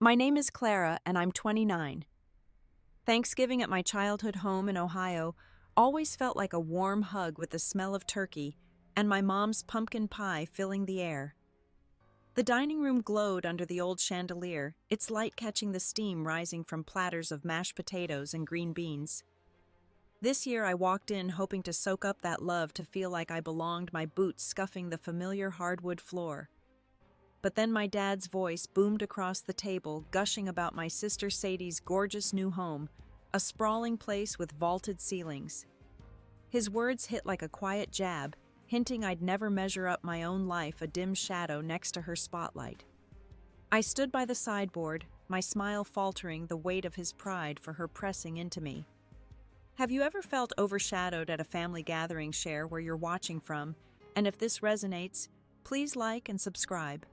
My name is Clara, and I'm 29. Thanksgiving at my childhood home in Ohio always felt like a warm hug with the smell of turkey and my mom's pumpkin pie filling the air. The dining room glowed under the old chandelier, its light catching the steam rising from platters of mashed potatoes and green beans. This year I walked in hoping to soak up that love to feel like I belonged, my boots scuffing the familiar hardwood floor. But then my dad's voice boomed across the table, gushing about my sister Sadie's gorgeous new home, a sprawling place with vaulted ceilings. His words hit like a quiet jab, hinting I'd never measure up my own life a dim shadow next to her spotlight. I stood by the sideboard, my smile faltering, the weight of his pride for her pressing into me. Have you ever felt overshadowed at a family gathering? Share where you're watching from, and if this resonates, please like and subscribe.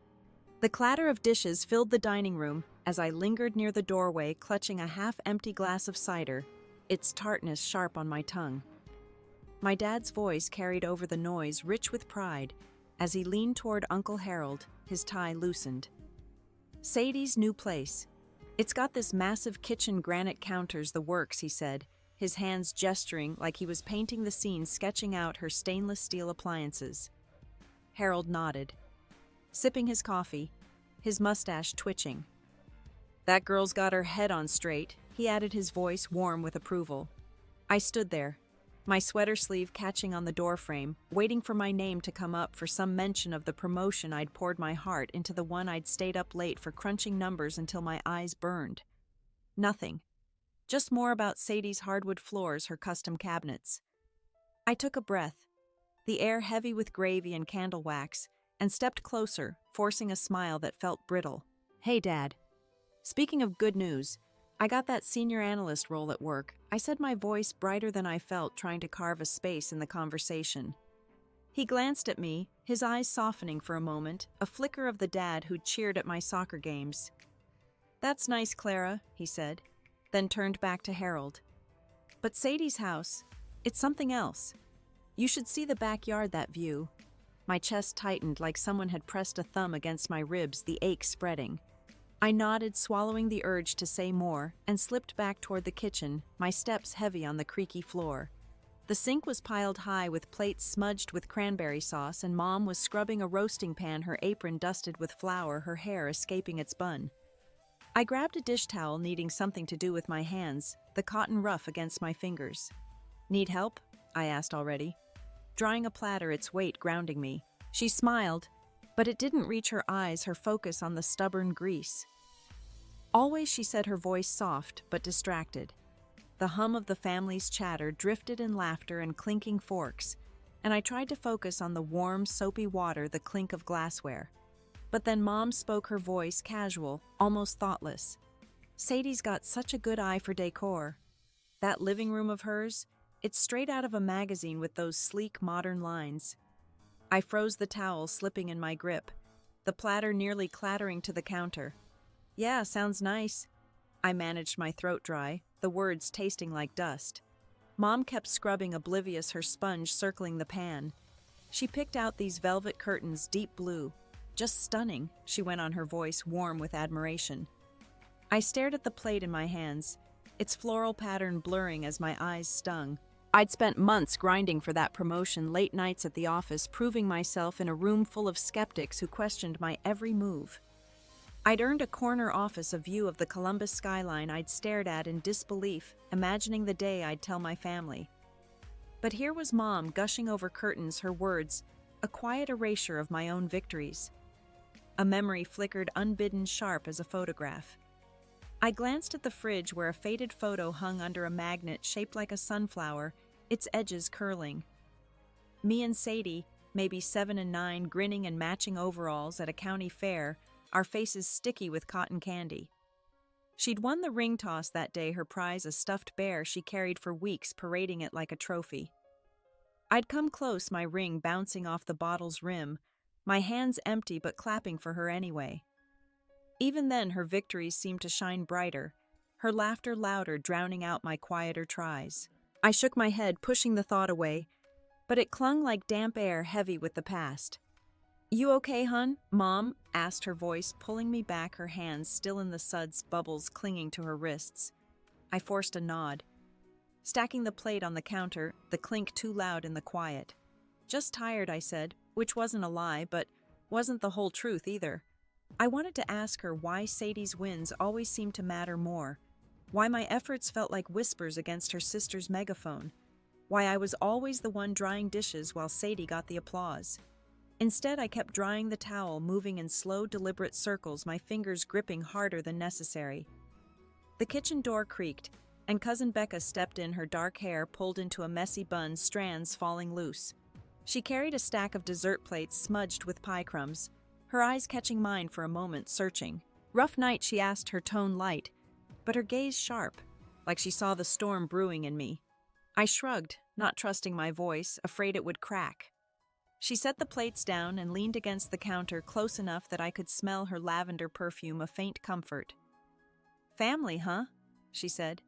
The clatter of dishes filled the dining room as I lingered near the doorway, clutching a half-empty glass of cider, its tartness sharp on my tongue. My dad's voice carried over the noise, rich with pride, as he leaned toward Uncle Harold, his tie loosened. Sadie's new place. It's got this massive kitchen, granite counters, the works, he said, his hands gesturing like he was painting the scene, sketching out her stainless steel appliances. Harold nodded, sipping his coffee, his mustache twitching. That girl's got her head on straight, he added, his voice warm with approval. I stood there, my sweater sleeve catching on the doorframe, waiting for my name to come up, for some mention of the promotion I'd poured my heart into, the one I'd stayed up late for, crunching numbers until my eyes burned. Nothing. Just more about Sadie's hardwood floors, her custom cabinets. I took a breath, the air heavy with gravy and candle wax, and stepped closer, forcing a smile that felt brittle. Hey, Dad. Speaking of good news, I got that senior analyst role at work, I said, my voice brighter than I felt, trying to carve a space in the conversation. He glanced at me, his eyes softening for a moment, a flicker of the dad who'd cheered at my soccer games. That's nice, Clara, he said, then turned back to Harold. But Sadie's house, it's something else. You should see the backyard, that view. My chest tightened like someone had pressed a thumb against my ribs, the ache spreading. I nodded, swallowing the urge to say more, and slipped back toward the kitchen, my steps heavy on the creaky floor. The sink was piled high with plates smudged with cranberry sauce, and Mom was scrubbing a roasting pan, her apron dusted with flour, her hair escaping its bun. I grabbed a dish towel, needing something to do with my hands, the cotton rough against my fingers. Need help? I asked already, drying a platter, its weight grounding me. She smiled, but it didn't reach her eyes, her focus on the stubborn grease. Always, she said, her voice soft but distracted. The hum of the family's chatter drifted in laughter and clinking forks, and I tried to focus on the warm, soapy water, the clink of glassware. But then Mom spoke, her voice casual, almost thoughtless. Sadie's got such a good eye for decor. That living room of hers, it's straight out of a magazine with those sleek, modern lines. I froze, the towel slipping in my grip, the platter nearly clattering to the counter. Yeah, sounds nice. I managed, my throat dry, the words tasting like dust. Mom kept scrubbing, oblivious, her sponge circling the pan. She picked out these velvet curtains, deep blue. Just stunning, she went on, her voice warm with admiration. I stared at the plate in my hands, its floral pattern blurring as my eyes stung. I'd spent months grinding for that promotion, late nights at the office, proving myself in a room full of skeptics who questioned my every move. I'd earned a corner office, a view of the Columbus skyline I'd stared at in disbelief, imagining the day I'd tell my family. But here was Mom gushing over curtains, her words, a quiet erasure of my own victories. A memory flickered unbidden, sharp as a photograph. I glanced at the fridge where a faded photo hung under a magnet shaped like a sunflower, its edges curling. Me and Sadie, maybe 7 and 9, grinning in matching overalls at a county fair, our faces sticky with cotton candy. She'd won the ring toss that day, her prize a stuffed bear she carried for weeks, parading it like a trophy. I'd come close, my ring bouncing off the bottle's rim, my hands empty but clapping for her anyway. Even then, her victories seemed to shine brighter, her laughter louder, drowning out my quieter tries. I shook my head, pushing the thought away, but it clung like damp air, heavy with the past. You okay, hun? Mom asked, her voice pulling me back, her hands still in the suds, bubbles clinging to her wrists. I forced a nod. Stacking the plate on the counter, the clink too loud in the quiet. Just tired, I said, which wasn't a lie, but wasn't the whole truth either. I wanted to ask her why Sadie's wins always seemed to matter more, why my efforts felt like whispers against her sister's megaphone, why I was always the one drying dishes while Sadie got the applause. Instead, I kept drying the towel, moving in slow, deliberate circles, my fingers gripping harder than necessary. The kitchen door creaked, and Cousin Becca stepped in, her dark hair pulled into a messy bun, strands falling loose. She carried a stack of dessert plates smudged with pie crumbs, her eyes catching mine for a moment, searching. "Rough night?" she asked, her tone light, but her gaze sharp, like she saw the storm brewing in me. I shrugged, not trusting my voice, afraid it would crack. She set the plates down and leaned against the counter close enough that I could smell her lavender perfume, a faint comfort. "Family, huh?" she said,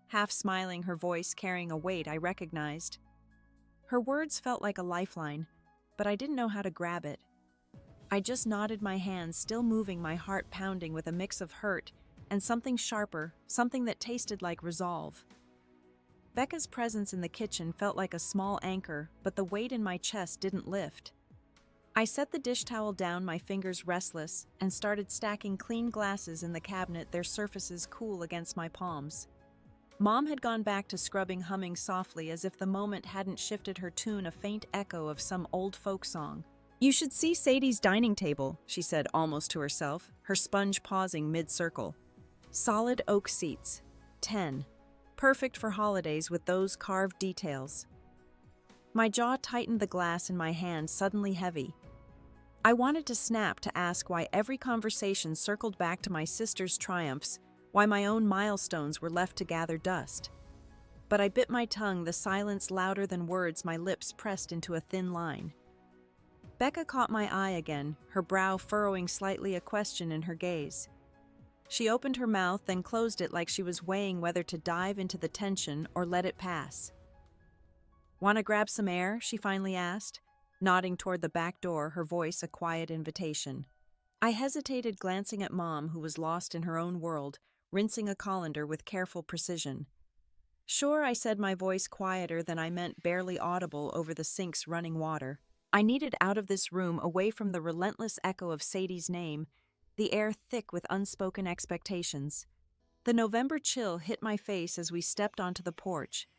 half smiling, her voice carrying a weight I recognized. Her words felt like a lifeline, but I didn't know how to grab it. I just nodded, my hands still moving, my heart pounding with a mix of hurt and something sharper, something that tasted like resolve. Becca's presence in the kitchen felt like a small anchor, but the weight in my chest didn't lift. I set the dish towel down, my fingers restless, and started stacking clean glasses in the cabinet, their surfaces cool against my palms. Mom had gone back to scrubbing, humming softly as if the moment hadn't shifted her tune, a faint echo of some old folk song. "You should see Sadie's dining table," she said almost to herself, her sponge pausing mid-circle. "Solid oak seats. 10. Perfect for holidays with those carved details." My jaw tightened, the glass in my hand suddenly heavy. I wanted to snap, to ask why every conversation circled back to my sister's triumphs, why my own milestones were left to gather dust. But I bit my tongue, the silence louder than words, my lips pressed into a thin line. Becca caught my eye again, her brow furrowing slightly, a question in her gaze. She opened her mouth, then closed it like she was weighing whether to dive into the tension or let it pass. "Want to grab some air?" she finally asked, nodding toward the back door, her voice a quiet invitation. I hesitated, glancing at Mom, who was lost in her own world, rinsing a colander with careful precision. "Sure," I said, my voice quieter than I meant, barely audible over the sink's running water. I needed out of this room, away from the relentless echo of Sadie's name, the air thick with unspoken expectations. The November chill hit my face as we stepped onto the porch,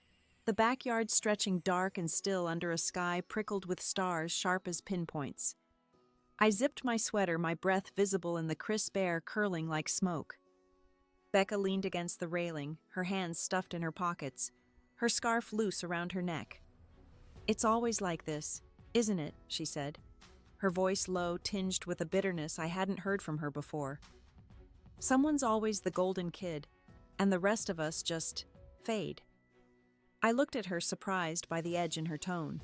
the backyard stretching dark and still under a sky prickled with stars sharp as pinpoints. I zipped my sweater, my breath visible in the crisp air curling like smoke. Becca leaned against the railing, her hands stuffed in her pockets, her scarf loose around her neck. "It's always like this, isn't it?" she said, her voice low, tinged with a bitterness I hadn't heard from her before. "Someone's always the golden kid, and the rest of us just fade." I looked at her, surprised by the edge in her tone.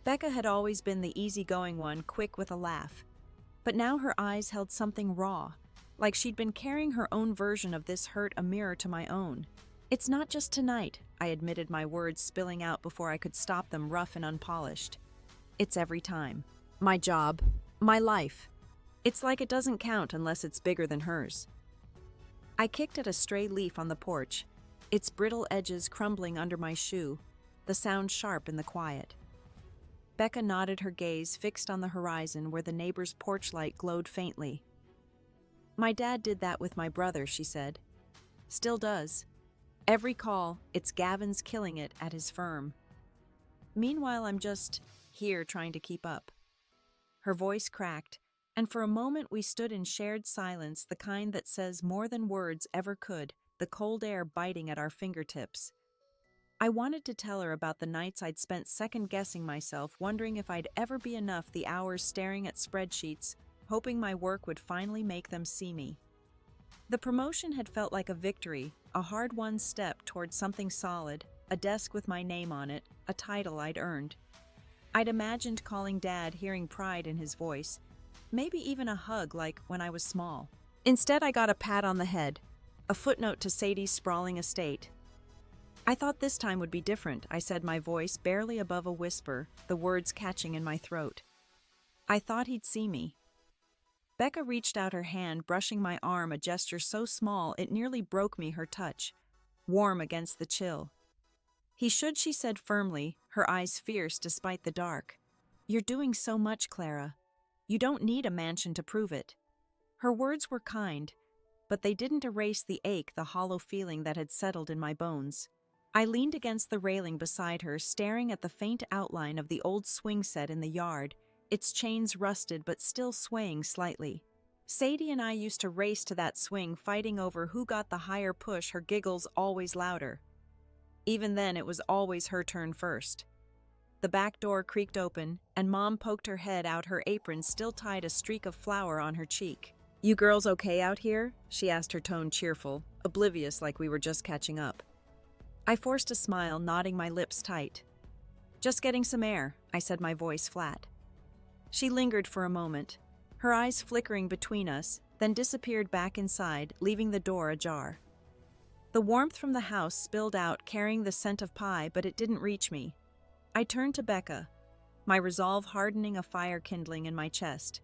Becca had always been the easygoing one, quick with a laugh. But now her eyes held something raw, like she'd been carrying her own version of this hurt, a mirror to my own. "It's not just tonight," I admitted, my words spilling out before I could stop them, rough and unpolished. "It's every time. My job, my life. It's like it doesn't count unless it's bigger than hers." I kicked at a stray leaf on the porch, its brittle edges crumbling under my shoe, the sound sharp in the quiet. Becca nodded, her gaze fixed on the horizon where the neighbor's porch light glowed faintly. "My dad did that with my brother," she said. "Still does. Every call, it's Gavin's killing it at his firm. Meanwhile, I'm just here trying to keep up." Her voice cracked, and for a moment we stood in shared silence, the kind that says more than words ever could, the cold air biting at our fingertips. I wanted to tell her about the nights I'd spent second-guessing myself, wondering if I'd ever be enough, the hours staring at spreadsheets, hoping my work would finally make them see me. The promotion had felt like a victory, a hard-won step toward something solid, a desk with my name on it, a title I'd earned. I'd imagined calling Dad, hearing pride in his voice, maybe even a hug like when I was small. Instead, I got a pat on the head, a footnote to Sadie's sprawling estate. "I thought this time would be different," I said, my voice barely above a whisper, the words catching in my throat. I thought he'd see me. Becca reached out her hand, brushing my arm, a gesture so small it nearly broke me, her touch, warm against the chill. He should, she said firmly, her eyes fierce despite the dark. You're doing so much, Clara. You don't need a mansion to prove it. Her words were kind, but they didn't erase the ache, the hollow feeling that had settled in my bones. I leaned against the railing beside her, staring at the faint outline of the old swing set in the yard, its chains rusted but still swaying slightly. Sadie and I used to race to that swing, fighting over who got the higher push, her giggles always louder. Even then, it was always her turn first. The back door creaked open, and Mom poked her head out, her apron still tied a streak of flour on her cheek. "You girls okay out here?" she asked, her tone cheerful, oblivious like we were just catching up. I forced a smile, nodding my lips tight. "Just getting some air," I said, my voice flat. She lingered for a moment, her eyes flickering between us, then disappeared back inside, leaving the door ajar. The warmth from the house spilled out, carrying the scent of pie, but it didn't reach me. I turned to Becca, my resolve hardening, a fire kindling in my chest.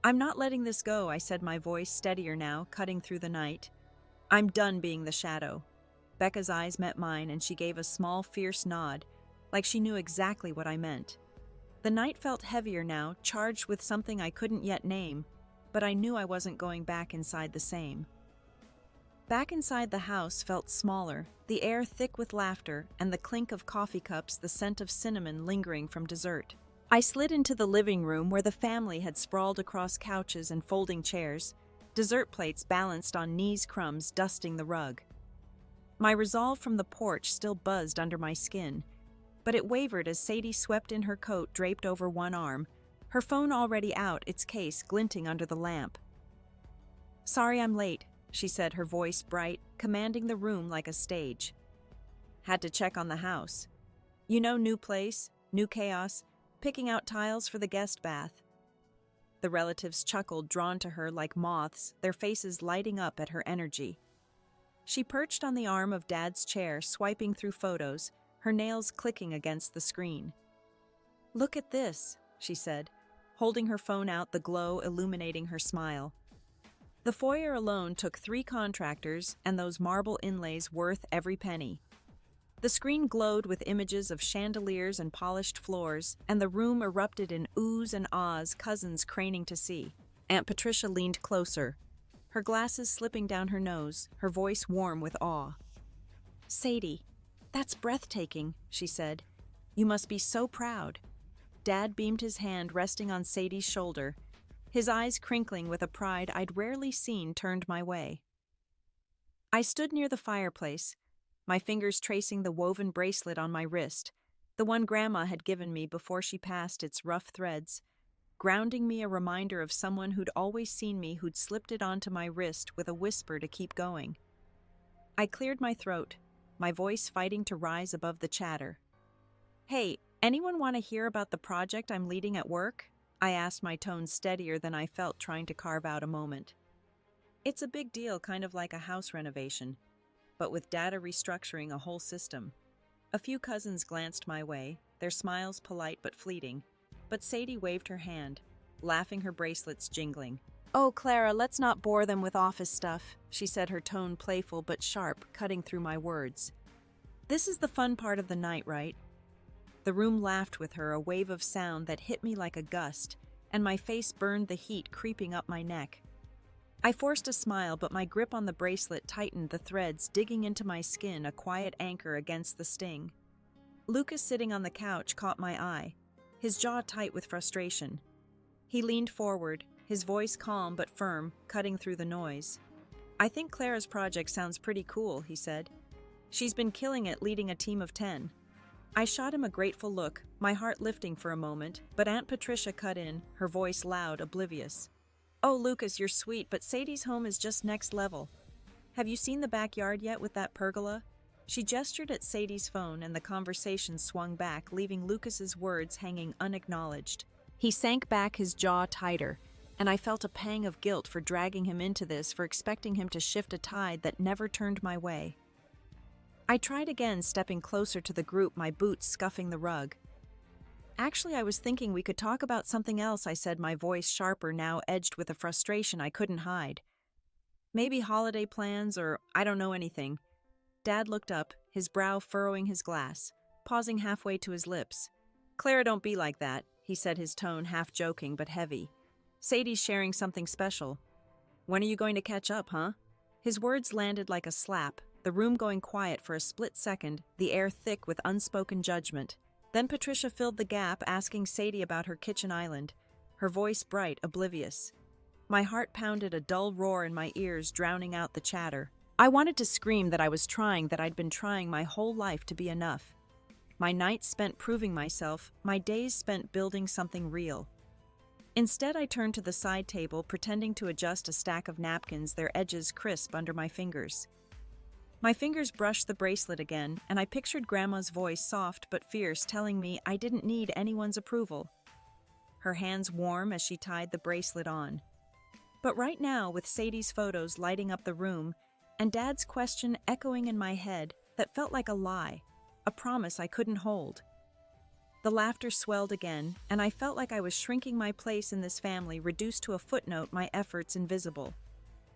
"I'm not letting this go," I said, my voice steadier now, cutting through the night. "I'm done being the shadow." Becca's eyes met mine, and she gave a small, fierce nod, like she knew exactly what I meant. The night felt heavier now, charged with something I couldn't yet name, but I knew I wasn't going back inside the same. Back inside the house felt smaller, the air thick with laughter, and the clink of coffee cups, the scent of cinnamon lingering from dessert. I slid into the living room where the family had sprawled across couches and folding chairs, dessert plates balanced on knees, crumbs dusting the rug. My resolve from the porch still buzzed under my skin, but it wavered as Sadie swept in, her coat draped over one arm, her phone already out, its case glinting under the lamp. "Sorry I'm late," she said, her voice bright, commanding the room like a stage. "Had to check on the house. You know, new place, new chaos, picking out tiles for the guest bath." The relatives chuckled, drawn to her like moths, their faces lighting up at her energy. She perched on the arm of Dad's chair, swiping through photos, her nails clicking against the screen. "Look at this," she said, holding her phone out, the glow illuminating her smile. The foyer alone took 3 contractors, and those marble inlays worth every penny. The screen glowed with images of chandeliers and polished floors, and the room erupted in oohs and ahs, cousins craning to see. Aunt Patricia leaned closer, her glasses slipping down her nose, her voice warm with awe. "Sadie, that's breathtaking," she said. "You must be so proud." Dad beamed, his hand resting on Sadie's shoulder, his eyes crinkling with a pride I'd rarely seen turned my way. I stood near the fireplace, my fingers tracing the woven bracelet on my wrist, the one Grandma had given me before she passed, its rough threads, grounding me, a reminder of someone who'd always seen me, who'd slipped it onto my wrist with a whisper to keep going. I cleared my throat, my voice fighting to rise above the chatter. "Hey, anyone want to hear about the project I'm leading at work?" I asked, my tone steadier than I felt, trying to carve out a moment. "It's a big deal, kind of like a house renovation, but with data restructuring a whole system." A few cousins glanced my way, their smiles polite but fleeting, but Sadie waved her hand, laughing, her bracelets jingling. "Oh, Clara, let's not bore them with office stuff," she said, her tone playful but sharp, cutting through my words. "This is the fun part of the night, right?" The room laughed with her, a wave of sound that hit me like a gust, and my face burned, the heat creeping up my neck. I forced a smile, but my grip on the bracelet tightened, the threads digging into my skin, a quiet anchor against the sting. Lucas, sitting on the couch, caught my eye, his jaw tight with frustration. He leaned forward, his voice calm but firm, cutting through the noise. "I think Clara's project sounds pretty cool," he said. "She's been killing it, leading a team of 10. I shot him a grateful look, my heart lifting for a moment, but Aunt Patricia cut in, her voice loud, oblivious. "Oh, Lucas, you're sweet, but Sadie's home is just next level. Have you seen the backyard yet with that pergola?" She gestured at Sadie's phone, and the conversation swung back, leaving Lucas's words hanging unacknowledged. He sank back, his jaw tighter, and I felt a pang of guilt for dragging him into this, for expecting him to shift a tide that never turned my way. I tried again, stepping closer to the group, my boots scuffing the rug. Actually, I was thinking we could talk about something else, I said, my voice sharper, now edged with a frustration I couldn't hide. Maybe holiday plans, or I don't know anything. Dad looked up, his brow furrowing his glass, pausing halfway to his lips. Clara, don't be like that, he said, his tone half joking but heavy. Sadie's sharing something special. When are you going to catch up, huh? His words landed like a slap, the room going quiet for a split second, the air thick with unspoken judgment. Then Patricia filled the gap, asking Sadie about her kitchen island, her voice bright, oblivious. My heart pounded a dull roar in my ears, drowning out the chatter. I wanted to scream that I was trying, that I'd been trying my whole life to be enough. My nights spent proving myself, my days spent building something real. Instead, I turned to the side table, pretending to adjust a stack of napkins, their edges crisp under my fingers. My fingers brushed the bracelet again, and I pictured Grandma's voice, soft but fierce, telling me I didn't need anyone's approval. Her hands warm as she tied the bracelet on. But right now, with Sadie's photos lighting up the room, and Dad's question echoing in my head, that felt like a lie, a promise I couldn't hold. The laughter swelled again, and I felt like I was shrinking my place in this family, reduced to a footnote, my efforts invisible.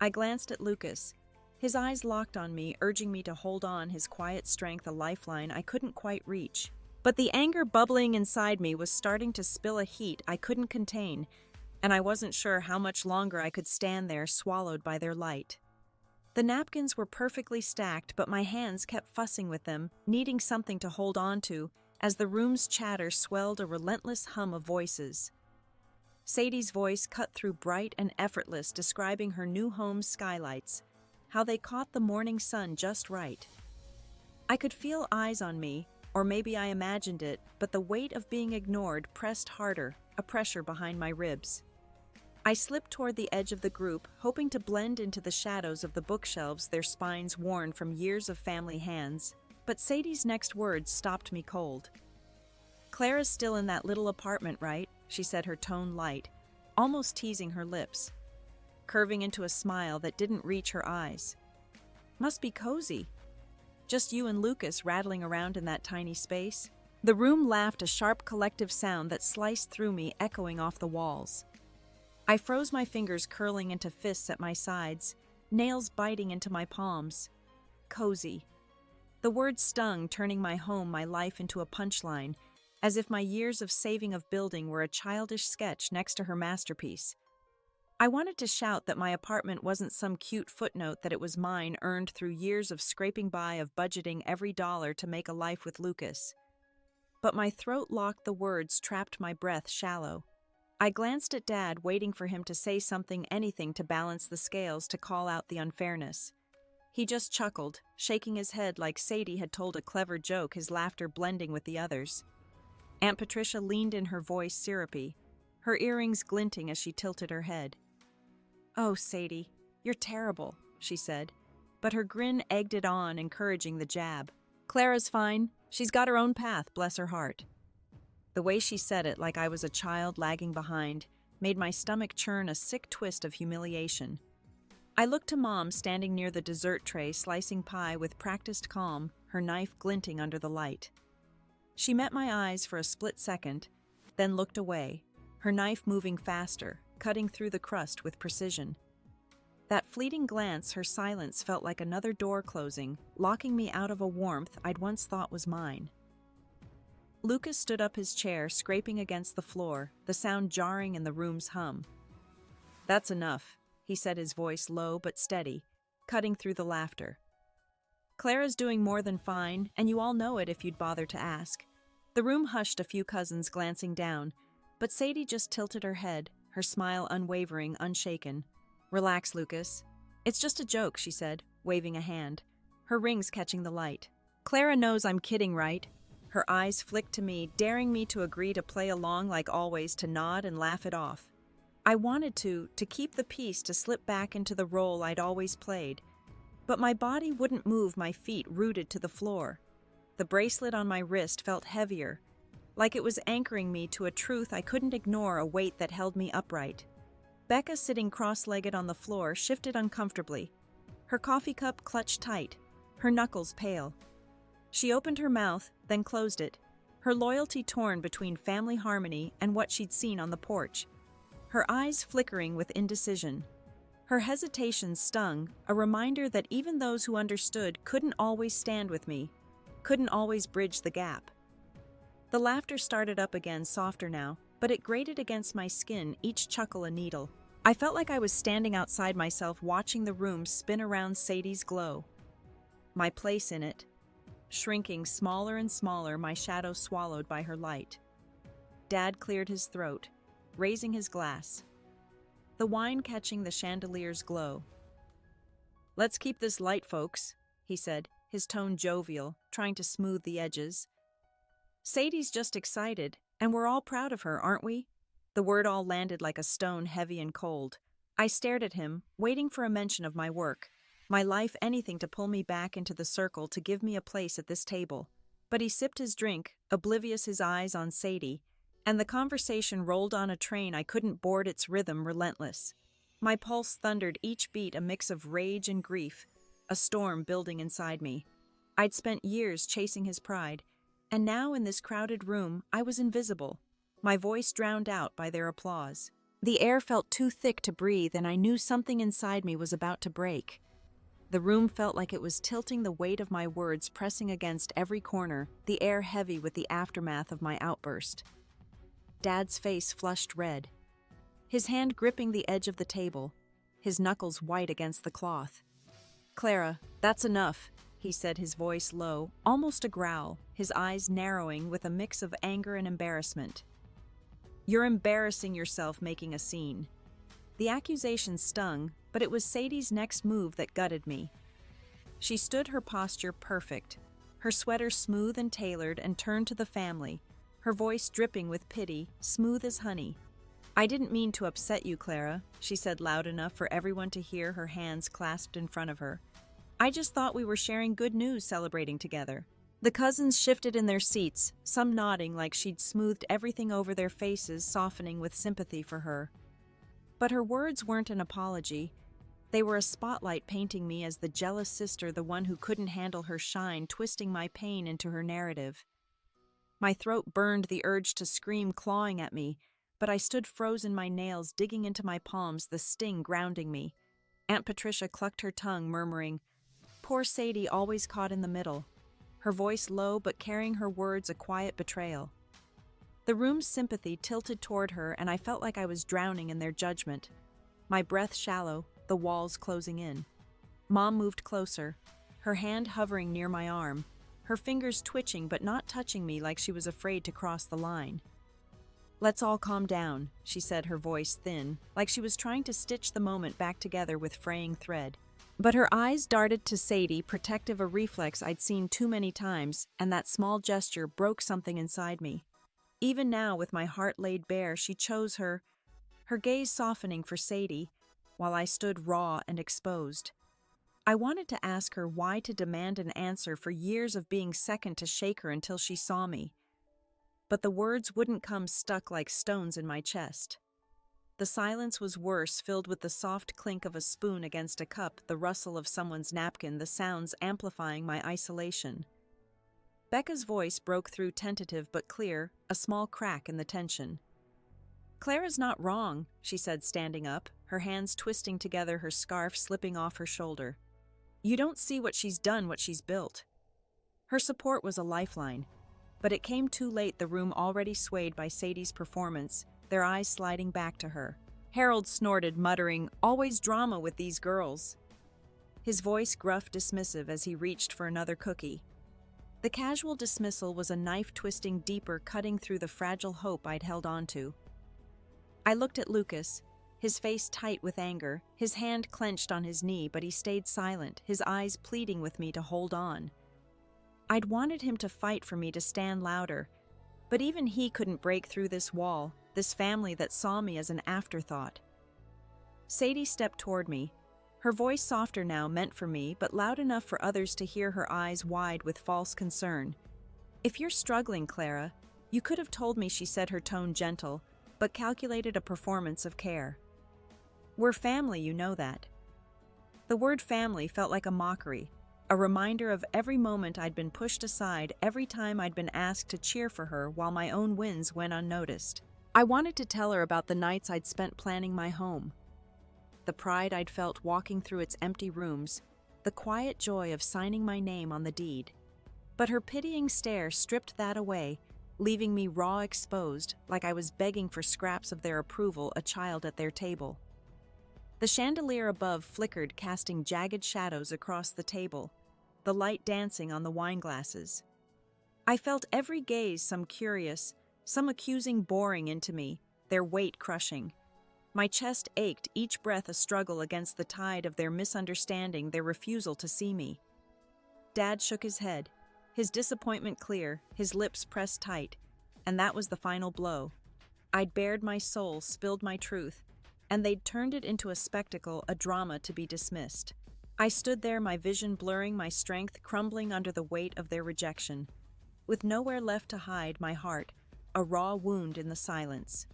I glanced at Lucas. His eyes locked on me, urging me to hold on, his quiet strength a lifeline I couldn't quite reach. But the anger bubbling inside me was starting to spill a heat I couldn't contain, and I wasn't sure how much longer I could stand there, swallowed by their light. The napkins were perfectly stacked, but my hands kept fussing with them, needing something to hold on to, as the room's chatter swelled a relentless hum of voices. Sadie's voice cut through, bright and effortless, describing her new home's skylights, how they caught the morning sun just right. I could feel eyes on me, or maybe I imagined it, but the weight of being ignored pressed harder, a pressure behind my ribs. I slipped toward the edge of the group, hoping to blend into the shadows of the bookshelves, their spines worn from years of family hands. But Sadie's next words stopped me cold. Clara's still in that little apartment, right? She said, her tone light, almost teasing her lips, curving into a smile that didn't reach her eyes. Must be cozy. Just you and Lucas rattling around in that tiny space? The room laughed, a sharp collective sound that sliced through me, echoing off the walls. I froze, my fingers curling into fists at my sides, nails biting into my palms. Cozy. The word stung, turning my home, my life into a punchline, as if my years of saving, of building, were a childish sketch next to her masterpiece. I wanted to shout that my apartment wasn't some cute footnote, that it was mine, earned through years of scraping by, of budgeting every dollar to make a life with Lucas. But my throat locked, the words trapped my breath shallow. I glanced at Dad, waiting for him to say something, anything to balance the scales, to call out the unfairness. He just chuckled, shaking his head like Sadie had told a clever joke, his laughter blending with the others. Aunt Patricia leaned in, her voice syrupy, her earrings glinting as she tilted her head. "Oh, Sadie, you're terrible," she said, but her grin egged it on, encouraging the jab. "Clara's fine. She's got her own path, bless her heart." The way she said it, like I was a child lagging behind, made my stomach churn, a sick twist of humiliation. I looked to Mom, standing near the dessert tray, slicing pie with practiced calm, her knife glinting under the light. She met my eyes for a split second, then looked away, her knife moving faster, cutting through the crust with precision. That fleeting glance, her silence, felt like another door closing, locking me out of a warmth I'd once thought was mine. Lucas stood up, his chair scraping against the floor, the sound jarring in the room's hum. "That's enough," he said, his voice low but steady, cutting through the laughter. "Clara's doing more than fine, and you all know it if you'd bother to ask." The room hushed, a few cousins glancing down, but Sadie just tilted her head, her smile unwavering, unshaken. "Relax, Lucas. It's just a joke," she said, waving a hand, her rings catching the light. "Clara knows I'm kidding, right?" Her eyes flicked to me, daring me to agree, to play along like always, to nod and laugh it off. I wanted to keep the peace, to slip back into the role I'd always played. But my body wouldn't move, my feet rooted to the floor. The bracelet on my wrist felt heavier, like it was anchoring me to a truth I couldn't ignore, a weight that held me upright. Becca, sitting cross-legged on the floor, shifted uncomfortably, her coffee cup clutched tight, her knuckles pale. She opened her mouth, then closed it, her loyalty torn between family harmony and what she'd seen on the porch, her eyes flickering with indecision. Her hesitation stung, a reminder that even those who understood couldn't always stand with me, couldn't always bridge the gap. The laughter started up again, softer now, but it grated against my skin, each chuckle a needle. I felt like I was standing outside myself, watching the room spin around Sadie's glow. My place in it, shrinking smaller and smaller, my shadow swallowed by her light. Dad cleared his throat, raising his glass, the wine catching the chandelier's glow. "Let's keep this light, folks," he said, his tone jovial, trying to smooth the edges. "Sadie's just excited, and we're all proud of her, aren't we?" The word all landed like a stone, heavy and cold. I stared at him, waiting for a mention of my work, my life, anything to pull me back into the circle, to give me a place at this table. But he sipped his drink, oblivious, his eyes on Sadie, and the conversation rolled on, a train I couldn't board, its rhythm relentless. My pulse thundered, each beat a mix of rage and grief, a storm building inside me. I'd spent years chasing his pride, and now in this crowded room I was invisible, my voice drowned out by their applause. The air felt too thick to breathe, and I knew something inside me was about to break. The room felt like it was tilting, the weight of my words pressing against every corner, the air heavy with the aftermath of my outburst. Dad's face flushed red, his hand gripping the edge of the table, his knuckles white against the cloth. "Clara, that's enough," he said, his voice low, almost a growl, his eyes narrowing with a mix of anger and embarrassment. "You're embarrassing yourself making a scene." The accusation stung, but it was Sadie's next move that gutted me. She stood, her posture perfect, her sweater smooth and tailored, and turned to the family, her voice dripping with pity, smooth as honey. "I didn't mean to upset you, Clara," she said loud enough for everyone to hear, her hands clasped in front of her. "I just thought we were sharing good news, celebrating together." The cousins shifted in their seats, some nodding like she'd smoothed everything over their faces, softening with sympathy for her. But her words weren't an apology. They were a spotlight painting me as the jealous sister, the one who couldn't handle her shine, twisting my pain into her narrative. My throat burned, the urge to scream clawing at me, but I stood frozen, my nails digging into my palms, the sting grounding me. Aunt Patricia clucked her tongue, murmuring, "Poor Sadie, always caught in the middle," her voice low but carrying her words a quiet betrayal. The room's sympathy tilted toward her, and I felt like I was drowning in their judgment. My breath shallow, the walls closing in. Mom moved closer, her hand hovering near my arm, her fingers twitching but not touching me, like she was afraid to cross the line. "Let's all calm down," she said, her voice thin, like she was trying to stitch the moment back together with fraying thread. But her eyes darted to Sadie, protective, a reflex I'd seen too many times, and that small gesture broke something inside me. Even now, with my heart laid bare, she chose her gaze softening for Sadie, while I stood raw and exposed. I wanted to ask her why, to demand an answer for years of being second, to shake her until she saw me. But the words wouldn't come, stuck like stones in my chest. The silence was worse, filled with the soft clink of a spoon against a cup, the rustle of someone's napkin, the sounds amplifying my isolation. Becca's voice broke through, tentative but clear, a small crack in the tension. "Clara's not wrong," she said, standing up, her hands twisting together, her scarf slipping off her shoulder. "You don't see what she's done, what she's built." Her support was a lifeline, but it came too late, the room already swayed by Sadie's performance, their eyes sliding back to her. Harold snorted, muttering, "Always drama with these girls." His voice gruff, dismissive, as he reached for another cookie. The casual dismissal was a knife twisting deeper, cutting through the fragile hope I'd held onto. I looked at Lucas, his face tight with anger, his hand clenched on his knee, but he stayed silent, his eyes pleading with me to hold on. I'd wanted him to fight for me, to stand louder, but even he couldn't break through this wall, this family that saw me as an afterthought. Sadie stepped toward me, her voice softer now, meant for me, but loud enough for others to hear, her eyes wide with false concern. "If you're struggling, Clara, you could have told me," she said, her tone gentle, but calculated, a performance of care. "We're family, you know that." The word family felt like a mockery, a reminder of every moment I'd been pushed aside, every time I'd been asked to cheer for her while my own wins went unnoticed. I wanted to tell her about the nights I'd spent planning my home, the pride I'd felt walking through its empty rooms, the quiet joy of signing my name on the deed. But her pitying stare stripped that away, leaving me raw, exposed, like I was begging for scraps of their approval, a child at their table. The chandelier above flickered, casting jagged shadows across the table, the light dancing on the wine glasses. I felt every gaze, some curious, some accusing, boring into me, their weight crushing. My chest ached, each breath a struggle against the tide of their misunderstanding, their refusal to see me. Dad shook his head, his disappointment clear, his lips pressed tight, and that was the final blow. I'd bared my soul, spilled my truth, and they'd turned it into a spectacle, a drama to be dismissed. I stood there, my vision blurring, my strength crumbling under the weight of their rejection. With nowhere left to hide, my heart, a raw wound in the silence.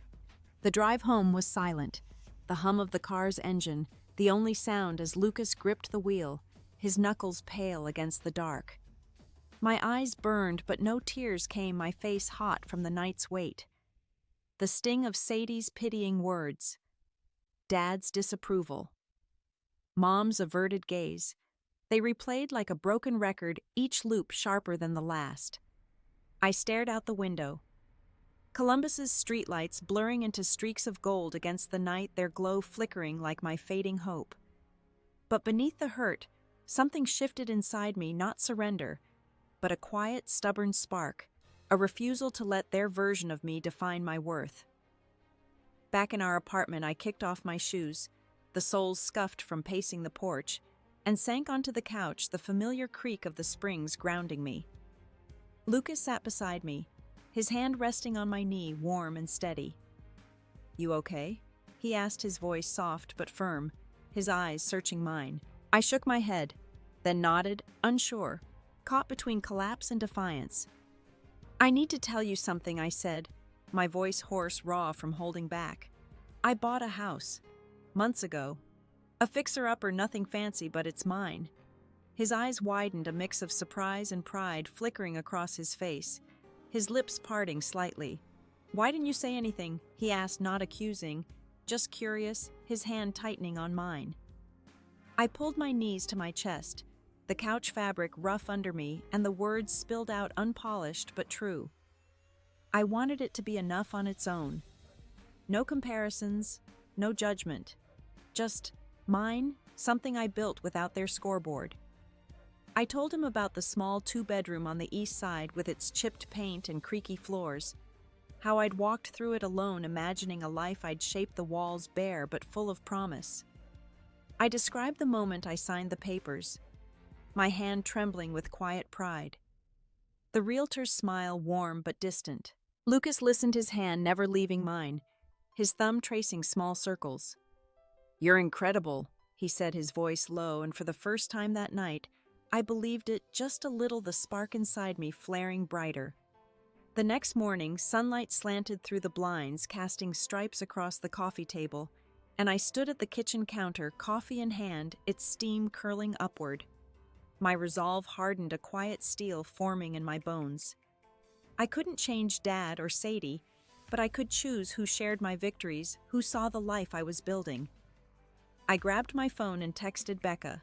The drive home was silent, the hum of the car's engine, the only sound as Lucas gripped the wheel, his knuckles pale against the dark. My eyes burned, but no tears came, my face hot from the night's weight. The sting of Sadie's pitying words, Dad's disapproval, Mom's averted gaze. They replayed like a broken record, each loop sharper than the last. I stared out the window. Columbus's streetlights blurring into streaks of gold against the night, their glow flickering like my fading hope. But beneath the hurt, something shifted inside me, not surrender, but a quiet, stubborn spark, a refusal to let their version of me define my worth. Back in our apartment, I kicked off my shoes, the soles scuffed from pacing the porch, and sank onto the couch, the familiar creak of the springs grounding me. Lucas sat beside me, his hand resting on my knee, warm and steady. "You okay?" he asked, his voice soft but firm, his eyes searching mine. I shook my head, then nodded, unsure, caught between collapse and defiance. "I need to tell you something," I said, my voice hoarse, raw from holding back. "I bought a house. Months ago. A fixer-upper, nothing fancy, but it's mine." His eyes widened, a mix of surprise and pride flickering across his face, his lips parting slightly. "Why didn't you say anything?" he asked, not accusing, just curious, his hand tightening on mine. I pulled my knees to my chest, the couch fabric rough under me, and the words spilled out unpolished but true. I wanted it to be enough on its own. No comparisons, no judgment. Just mine, something I built without their scoreboard. I told him about the small 2-bedroom on the east side with its chipped paint and creaky floors, how I'd walked through it alone, imagining a life I'd shaped, the walls bare but full of promise. I described the moment I signed the papers, my hand trembling with quiet pride. The realtor's smile warm but distant. Lucas listened, his hand never leaving mine, his thumb tracing small circles. "You're incredible," he said, his voice low, and for the first time that night, I believed it just a little, the spark inside me flaring brighter. The next morning, sunlight slanted through the blinds, casting stripes across the coffee table, and I stood at the kitchen counter, coffee in hand, its steam curling upward. My resolve hardened, a quiet steel forming in my bones. I couldn't change Dad or Sadie, but I could choose who shared my victories, who saw the life I was building. I grabbed my phone and texted Becca.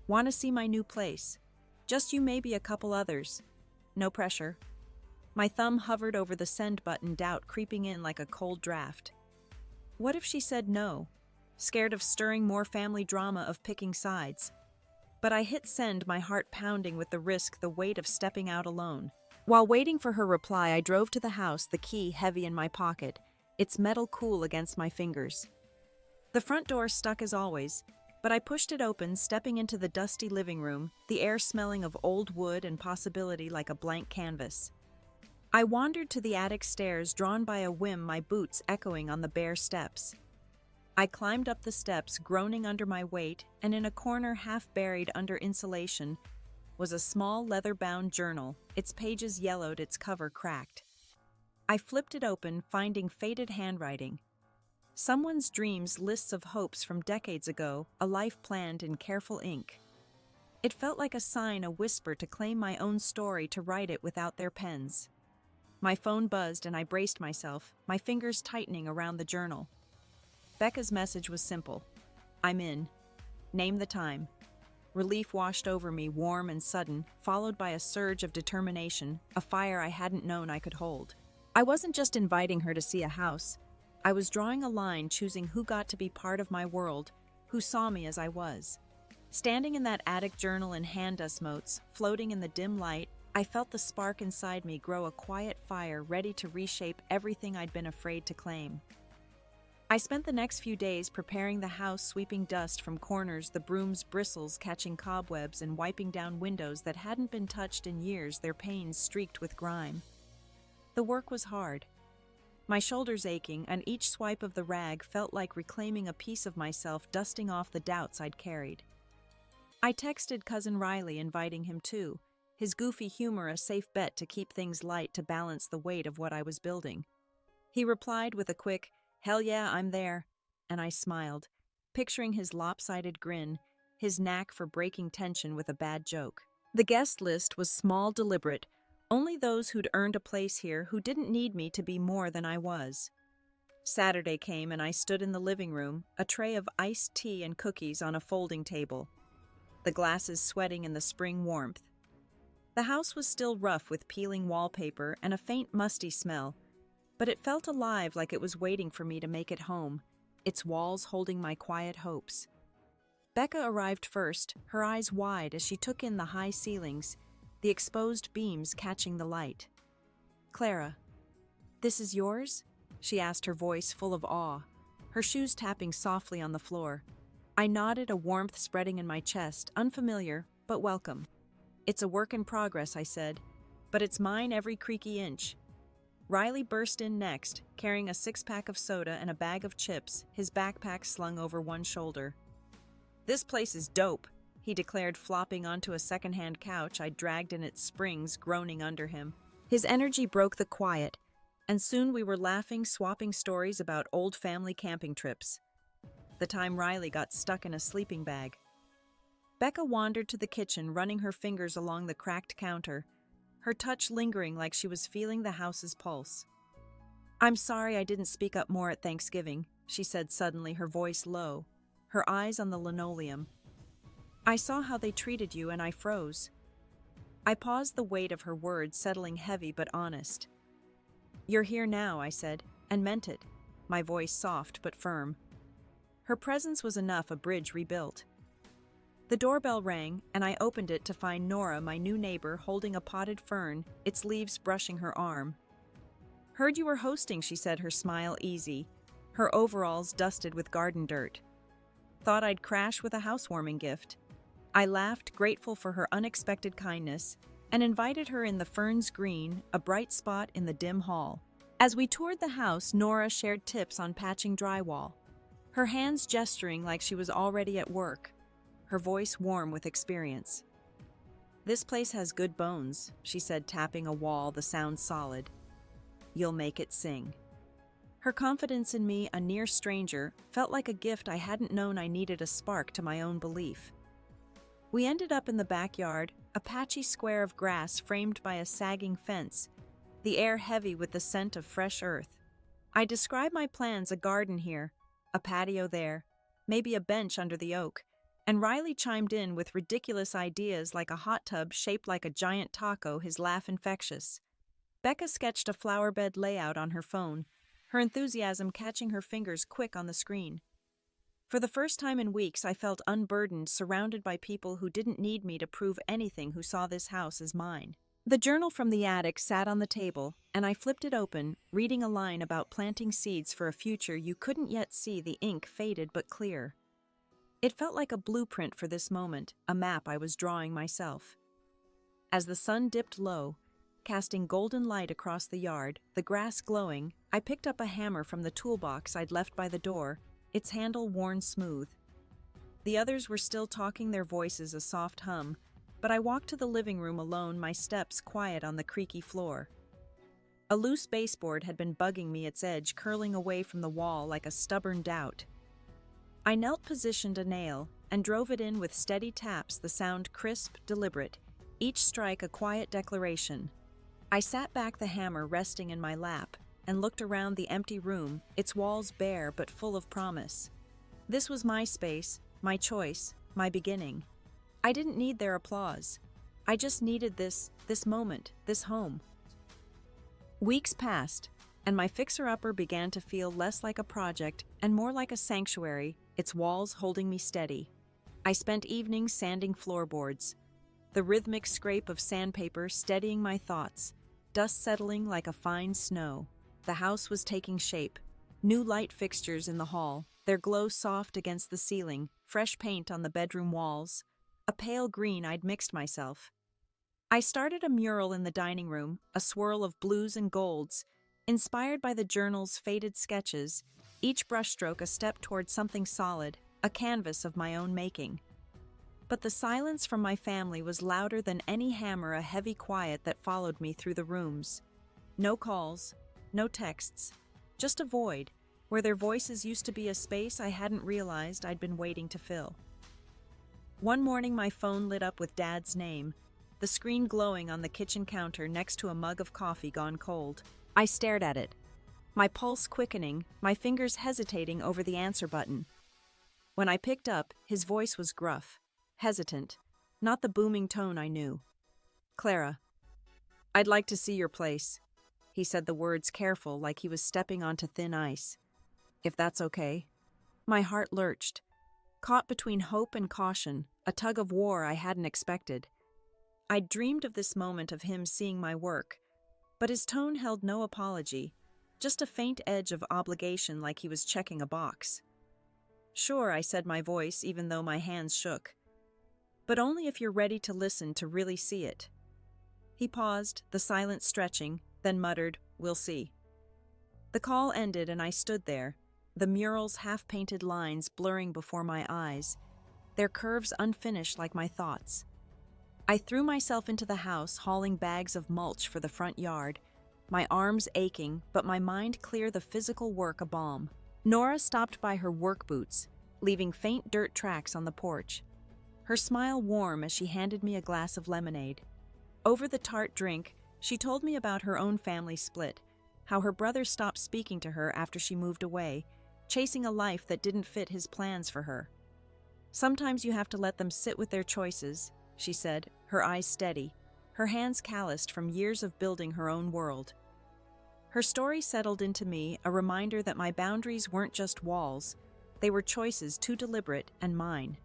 "Want to see my new place? Just you, maybe a couple others. No pressure." My thumb hovered over the send button, doubt creeping in like a cold draft. What if she said no, scared of stirring more family drama, of picking sides? But I hit send, my heart pounding with the risk, the weight of stepping out alone. While waiting for her reply, I drove to the house, the key heavy in my pocket, its metal cool against my fingers. The front door stuck as always, but I pushed it open, stepping into the dusty living room, the air smelling of old wood and possibility like a blank canvas. I wandered to the attic stairs, drawn by a whim, my boots echoing on the bare steps. I climbed up the steps, groaning under my weight, and in a corner half buried under insulation was a small leather-bound journal, its pages yellowed, its cover cracked. I flipped it open, finding faded handwriting. Someone's dreams, lists of hopes from decades ago, a life planned in careful ink. It felt like a sign, a whisper to claim my own story, to write it without their pens. My phone buzzed and I braced myself, my fingers tightening around the journal. Becca's message was simple. I'm in. Name the time. Relief washed over me, warm and sudden, followed by a surge of determination, a fire I hadn't known I could hold. I wasn't just inviting her to see a house. I was drawing a line, choosing who got to be part of my world, who saw me as I was. Standing in that attic, journal in hand, dust motes, floating in the dim light, I felt the spark inside me grow, a quiet fire ready to reshape everything I'd been afraid to claim. I spent the next few days preparing the house, sweeping dust from corners, the broom's bristles catching cobwebs and wiping down windows that hadn't been touched in years, their panes streaked with grime. The work was hard. My shoulders aching, and each swipe of the rag felt like reclaiming a piece of myself, dusting off the doubts I'd carried. I texted cousin Riley, inviting him too, his goofy humor a safe bet to keep things light, to balance the weight of what I was building. He replied with a quick, "Hell yeah, I'm there," and I smiled, picturing his lopsided grin, his knack for breaking tension with a bad joke. The guest list was small, deliberate, only those who'd earned a place here, who didn't need me to be more than I was. Saturday came and I stood in the living room, a tray of iced tea and cookies on a folding table, the glasses sweating in the spring warmth. The house was still rough with peeling wallpaper and a faint musty smell, but it felt alive, like it was waiting for me to make it home, its walls holding my quiet hopes. Becca arrived first, her eyes wide as she took in the high ceilings, the exposed beams catching the light. "Clara, this is yours?" she asked, her voice full of awe, her shoes tapping softly on the floor. I nodded, a warmth spreading in my chest, unfamiliar, but welcome. "It's a work in progress," I said, "but it's mine every creaky inch." Riley burst in next, carrying a six-pack of soda and a bag of chips, his backpack slung over one shoulder. "This place is dope," he declared, flopping onto a second-hand couch I'd dragged in its springs, groaning under him. His energy broke the quiet, and soon we were laughing, swapping stories about old family camping trips. The time Riley got stuck in a sleeping bag. Becca wandered to the kitchen, running her fingers along the cracked counter, her touch lingering like she was feeling the house's pulse. "I'm sorry I didn't speak up more at Thanksgiving," she said suddenly, her voice low, her eyes on the linoleum. "I saw how they treated you and I froze." I paused, the weight of her words settling heavy but honest. "You're here now," I said, and meant it, my voice soft but firm. Her presence was enough, a bridge rebuilt. The doorbell rang, and I opened it to find Nora, my new neighbor, holding a potted fern, its leaves brushing her arm. "Heard you were hosting," she said, her smile easy, her overalls dusted with garden dirt. "Thought I'd crash with a housewarming gift." I laughed, grateful for her unexpected kindness, and invited her in the fern's green, a bright spot in the dim hall. As we toured the house, Nora shared tips on patching drywall, her hands gesturing like she was already at work, her voice warm with experience. "This place has good bones," she said, tapping a wall, the sound solid. "You'll make it sing." Her confidence in me, a near stranger, felt like a gift I hadn't known I needed, a spark to my own belief. We ended up in the backyard, a patchy square of grass framed by a sagging fence, the air heavy with the scent of fresh earth. I described my plans, a garden here, a patio there, maybe a bench under the oak, and Riley chimed in with ridiculous ideas like a hot tub shaped like a giant taco, his laugh infectious. Becca sketched a flowerbed layout on her phone, her enthusiasm catching her fingers quick on the screen. For the first time in weeks, I felt unburdened, surrounded by people who didn't need me to prove anything, who saw this house as mine. The journal from the attic sat on the table, and I flipped it open, reading a line about planting seeds for a future you couldn't yet see, the ink faded but clear. It felt like a blueprint for this moment, a map I was drawing myself. As the sun dipped low, casting golden light across the yard, the grass glowing, I picked up a hammer from the toolbox I'd left by the door, its handle worn smooth. The others were still talking, their voices a soft hum, but I walked to the living room alone, my steps quiet on the creaky floor. A loose baseboard had been bugging me, its edge curling away from the wall like a stubborn doubt. I knelt, positioned a nail, and drove it in with steady taps, the sound crisp, deliberate, each strike a quiet declaration. I sat back, the hammer resting in my lap, and looked around the empty room, its walls bare but full of promise. This was my space, my choice, my beginning. I didn't need their applause. I just needed this moment, this home. Weeks passed, and my fixer-upper began to feel less like a project and more like a sanctuary, its walls holding me steady. I spent evenings sanding floorboards, the rhythmic scrape of sandpaper steadying my thoughts, dust settling like a fine snow. The house was taking shape. New light fixtures in the hall, their glow soft against the ceiling, fresh paint on the bedroom walls, a pale green I'd mixed myself. I started a mural in the dining room, a swirl of blues and golds, inspired by the journal's faded sketches, each brushstroke a step toward something solid, a canvas of my own making. But the silence from my family was louder than any hammer, a heavy quiet that followed me through the rooms. No calls, no texts, just a void, where their voices used to be a space I hadn't realized I'd been waiting to fill. One morning my phone lit up with Dad's name, the screen glowing on the kitchen counter next to a mug of coffee gone cold. I stared at it, my pulse quickening, my fingers hesitating over the answer button. When I picked up, his voice was gruff, hesitant, not the booming tone I knew. "Clara, I'd like to see your place." He said the words careful, like he was stepping onto thin ice. "If that's okay." My heart lurched, caught between hope and caution, a tug of war I hadn't expected. I'd dreamed of this moment of him seeing my work, but his tone held no apology, just a faint edge of obligation, like he was checking a box. "Sure," I said, my voice even though my hands shook. "But only if you're ready to listen, to really see it." He paused, the silence stretching, then muttered, "We'll see." The call ended and I stood there, the mural's half-painted lines blurring before my eyes, their curves unfinished like my thoughts. I threw myself into the house, hauling bags of mulch for the front yard, my arms aching, but my mind clear, the physical work a balm. Nora stopped by her work boots, leaving faint dirt tracks on the porch. Her smile warm as she handed me a glass of lemonade. Over the tart drink, she told me about her own family split, how her brother stopped speaking to her after she moved away, chasing a life that didn't fit his plans for her. "Sometimes you have to let them sit with their choices," she said, her eyes steady, her hands calloused from years of building her own world. Her story settled into me, a reminder that my boundaries weren't just walls, they were choices too deliberate and mine.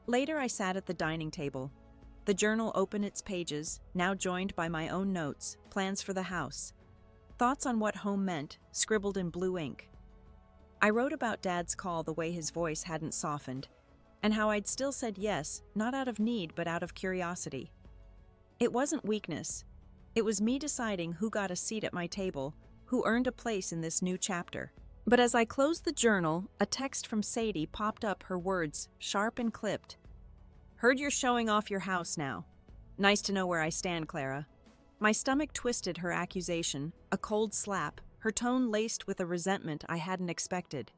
Later I sat at the dining table. The journal opened its pages, now joined by my own notes, plans for the house. Thoughts on what home meant, scribbled in blue ink. I wrote about Dad's call, the way his voice hadn't softened, and how I'd still said yes, not out of need but out of curiosity. It wasn't weakness. It was me deciding who got a seat at my table, who earned a place in this new chapter. But as I closed the journal, a text from Sadie popped up, her words sharp and clipped. "Heard you're showing off your house now. Nice to know where I stand, Clara." My stomach twisted her accusation, a cold slap, her tone laced with a resentment I hadn't expected.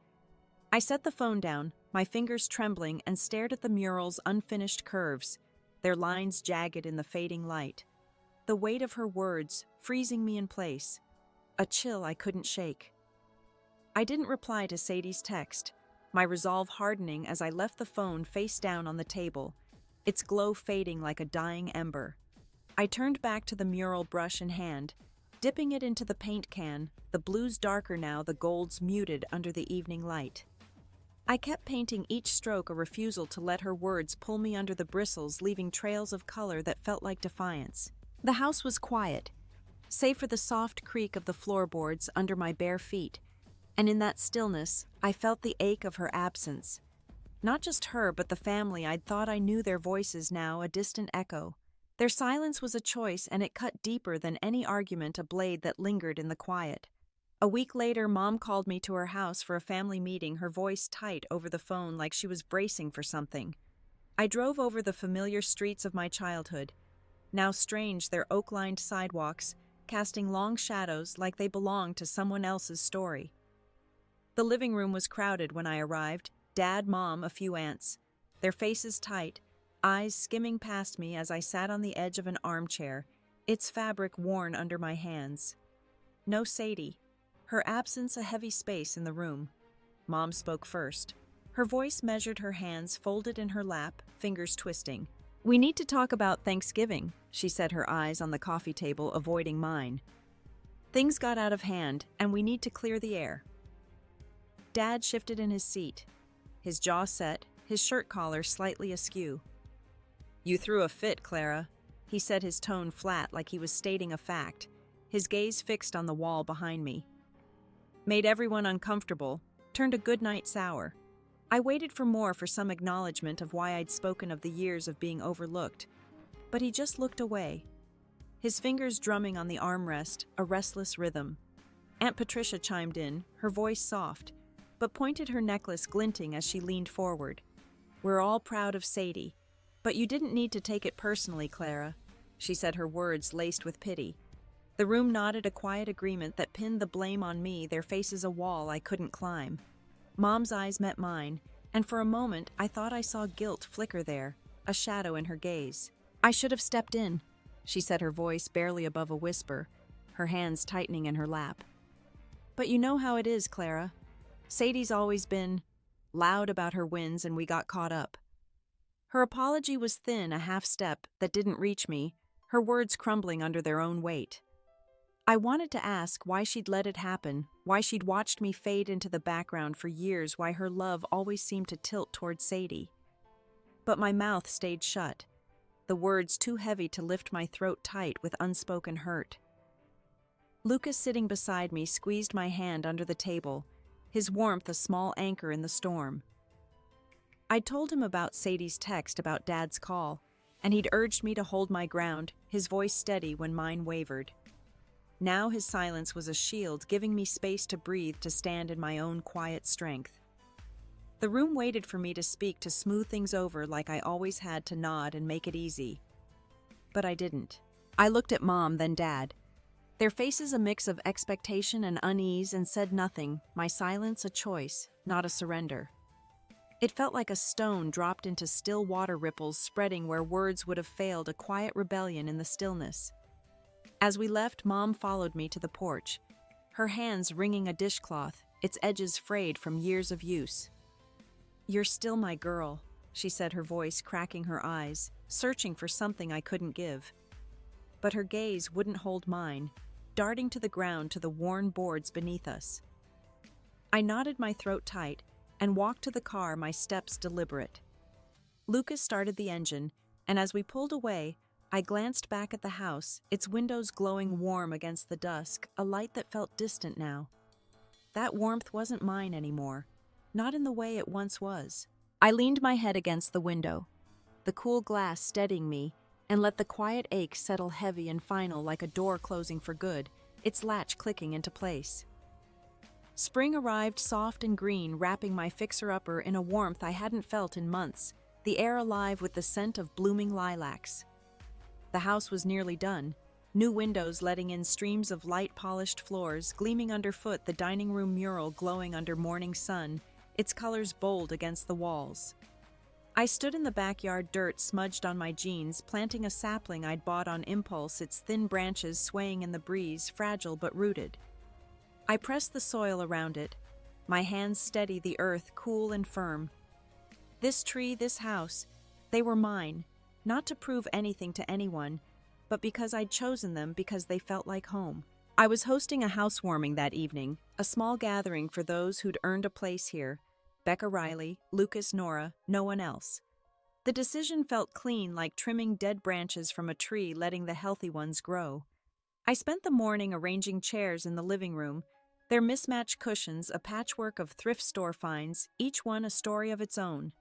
I set the phone down, my fingers trembling, and stared at the mural's unfinished curves, their lines jagged in the fading light. The weight of her words, freezing me in place. A chill I couldn't shake. I didn't reply to Sadie's text, my resolve hardening as I left the phone face down on the table, its glow fading like a dying ember. I turned back to the mural, brush in hand, dipping it into the paint can, the blues darker now, the golds muted under the evening light. I kept painting, each stroke a refusal to let her words pull me under the bristles, leaving trails of color that felt like defiance. The house was quiet, save for the soft creak of the floorboards under my bare feet, and in that stillness, I felt the ache of her absence. Not just her, but the family I'd thought I knew, their voices now a distant echo. Their silence was a choice, and it cut deeper than any argument, a blade that lingered in the quiet. A week later, Mom called me to her house for a family meeting, her voice tight over the phone like she was bracing for something. I drove over the familiar streets of my childhood, now strange, their oak-lined sidewalks, casting long shadows like they belonged to someone else's story. The living room was crowded when I arrived, Dad, Mom, a few aunts. their faces tight, eyes skimming past me as I sat on the edge of an armchair, its fabric worn under my hands. No Sadie. Her absence a heavy space in the room. Mom spoke first. Her voice measured her hands folded in her lap, fingers twisting. "We need to talk about Thanksgiving," she said, her eyes on the coffee table, avoiding mine. "Things got out of hand, and we need to clear the air." Dad shifted in his seat, his jaw set, his shirt collar slightly askew. "You threw a fit, Clara," he said, his tone flat like he was stating a fact, his gaze fixed on the wall behind me. "Made everyone uncomfortable, turned a good night sour." I waited for some acknowledgement of why I'd spoken of the years of being overlooked, but he just looked away, his fingers drumming on the armrest, a restless rhythm. Aunt Patricia chimed in, her voice soft, but pointed her necklace glinting as she leaned forward. "We're all proud of Sadie, but you didn't need to take it personally, Clara," she said, her words laced with pity. The room nodded a quiet agreement that pinned the blame on me, their faces a wall I couldn't climb. Mom's eyes met mine, and for a moment I thought I saw guilt flicker there, a shadow in her gaze. "I should have stepped in," she said, her voice barely above a whisper, her hands tightening in her lap. "But you know how it is, Clara. Sadie's always been loud about her wins, and we got caught up." Her apology was thin, a half step that didn't reach me, her words crumbling under their own weight. I wanted to ask why she'd let it happen, why she'd watched me fade into the background for years, why her love always seemed to tilt toward Sadie. But my mouth stayed shut, the words too heavy to lift my throat tight with unspoken hurt. Lucas, sitting beside me, squeezed my hand under the table, his warmth a small anchor in the storm. I'd told him about Sadie's text about Dad's call, and he'd urged me to hold my ground, his voice steady when mine wavered. Now his silence was a shield, giving me space to breathe, to stand in my own quiet strength. The room waited for me to speak, to smooth things over like I always had, to nod and make it easy. But I didn't. I looked at Mom, then Dad. Their faces a mix of expectation and unease, and said nothing, my silence a choice, not a surrender. It felt like a stone dropped into still water ripples, spreading where words would have failed, a quiet rebellion in the stillness. As we left, Mom followed me to the porch, her hands wringing a dishcloth, its edges frayed from years of use. "You're still my girl," she said, her voice cracking, her eyes searching for something I couldn't give. But her gaze wouldn't hold mine, darting to the ground, to the worn boards beneath us. I knotted my throat tight and walked to the car, my steps deliberate. Lucas started the engine, and as we pulled away, I glanced back at the house, its windows glowing warm against the dusk, a light that felt distant now. That warmth wasn't mine anymore, not in the way it once was. I leaned my head against the window, the cool glass steadying me, and let the quiet ache settle heavy and final, like a door closing for good, its latch clicking into place. Spring arrived, soft and green, wrapping my fixer-upper in a warmth I hadn't felt in months, the air alive with the scent of blooming lilacs. The house was nearly done, new windows letting in streams of light, polished floors, gleaming underfoot, the dining room mural glowing under morning sun, its colors bold against the walls. I stood in the backyard, dirt smudged on my jeans, planting a sapling I'd bought on impulse, its thin branches swaying in the breeze, fragile but rooted. I pressed the soil around it, my hands steady the earth, cool and firm. This tree, this house, they were mine, not to prove anything to anyone, but because I'd chosen them, because they felt like home. I was hosting a housewarming that evening, a small gathering for those who'd earned a place here. Becca, Riley, Lucas, Nora, no one else. The decision felt clean, like trimming dead branches from a tree, letting the healthy ones grow. I spent the morning arranging chairs in the living room, their mismatched cushions a patchwork of thrift store finds, each one a story of its own.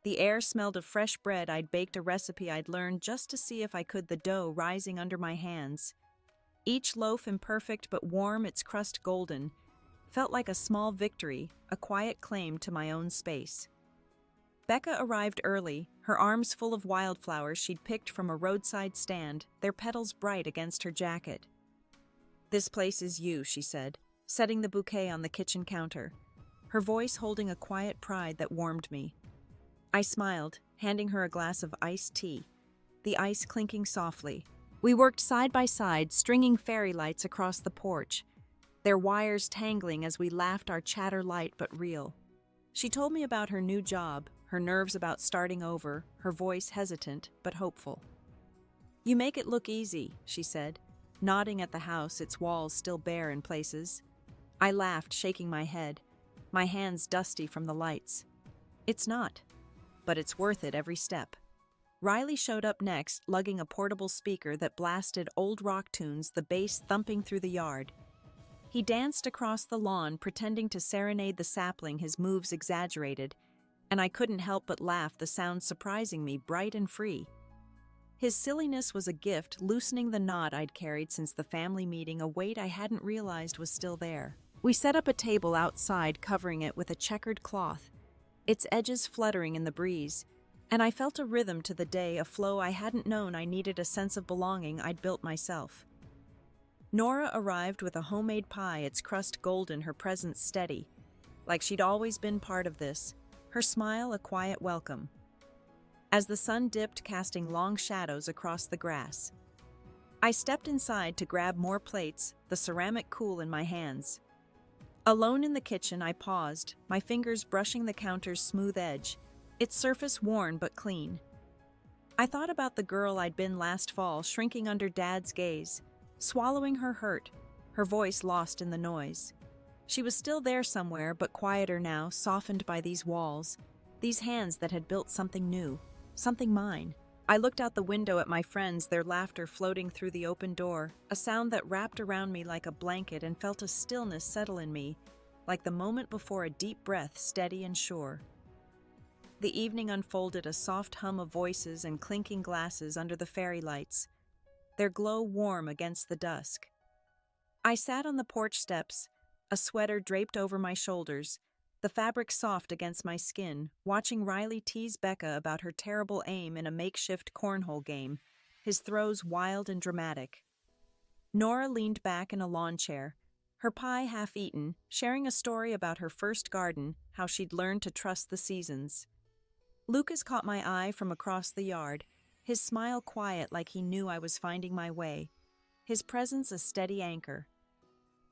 The air smelled of fresh bread. I'd baked a recipe I'd learned just to see if I could, the dough rising under my hands. Each loaf imperfect but warm, its crust golden, felt like a small victory, a quiet claim to my own space. Becca arrived early, her arms full of wildflowers she'd picked from a roadside stand, their petals bright against her jacket. "This place is you," she said, setting the bouquet on the kitchen counter, her voice holding a quiet pride that warmed me. I smiled, handing her a glass of iced tea, the ice clinking softly. We worked side by side, stringing fairy lights across the porch, their wires tangling as we laughed, our chatter light but real. She told me about her new job, her nerves about starting over, her voice hesitant but hopeful. "You make it look easy," she said, nodding at the house, its walls still bare in places. I laughed, shaking my head, my hands dusty from the lights. "It's not, but it's worth it every step." Riley showed up next, lugging a portable speaker that blasted old rock tunes, the bass thumping through the yard. He danced across the lawn, pretending to serenade the sapling, his moves exaggerated, and I couldn't help but laugh, the sound surprising me, bright and free. His silliness was a gift, loosening the knot I'd carried since the family meeting, a weight I hadn't realized was still there. We set up a table outside, covering it with a checkered cloth, its edges fluttering in the breeze, and I felt a rhythm to the day, a flow I hadn't known. I needed a sense of belonging I'd built myself. Nora arrived with a homemade pie, its crust golden, her presence steady, like she'd always been part of this, her smile a quiet welcome. As the sun dipped, casting long shadows across the grass, I stepped inside to grab more plates, the ceramic cool in my hands. Alone in the kitchen, I paused, my fingers brushing the counter's smooth edge, its surface worn but clean. I thought about the girl I'd been last fall, shrinking under Dad's gaze, swallowing her hurt, her voice lost in the noise. She was still there somewhere, but quieter now, softened by these walls, these hands that had built something new, something mine. I looked out the window at my friends, their laughter floating through the open door, a sound that wrapped around me like a blanket, and felt a stillness settle in me, like the moment before a deep breath, steady and sure. The evening unfolded, a soft hum of voices and clinking glasses under the fairy lights, their glow warm against the dusk. I sat on the porch steps, a sweater draped over my shoulders, the fabric soft against my skin, watching Riley tease Becca about her terrible aim in a makeshift cornhole game, his throws wild and dramatic. Nora leaned back in a lawn chair, her pie half eaten, sharing a story about her first garden, how she'd learned to trust the seasons. Lucas caught my eye from across the yard, his smile quiet like he knew I was finding my way, his presence a steady anchor.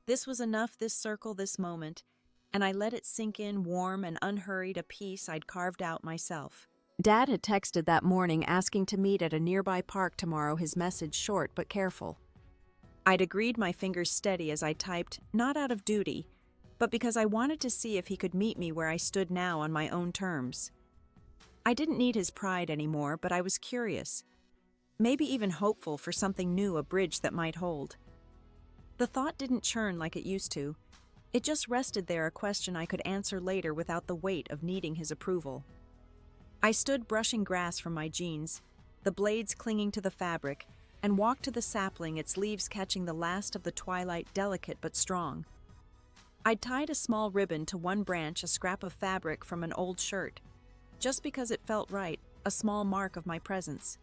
This was enough, this circle, this moment, and I let it sink in, warm and unhurried, a piece I'd carved out myself. Dad had texted that morning asking to meet at a nearby park tomorrow, his message short but careful. I'd agreed, my fingers steady as I typed, not out of duty, but because I wanted to see if he could meet me where I stood now on my own terms. I didn't need his pride anymore, but I was curious, maybe even hopeful for something new, a bridge that might hold. The thought didn't churn like it used to. It just rested there, a question I could answer later without the weight of needing his approval. I stood brushing grass from my jeans, the blades clinging to the fabric, and walked to the sapling, its leaves catching the last of the twilight, delicate but strong. I'd tied a small ribbon to one branch, a scrap of fabric from an old shirt, just because it felt right, a small mark of my presence.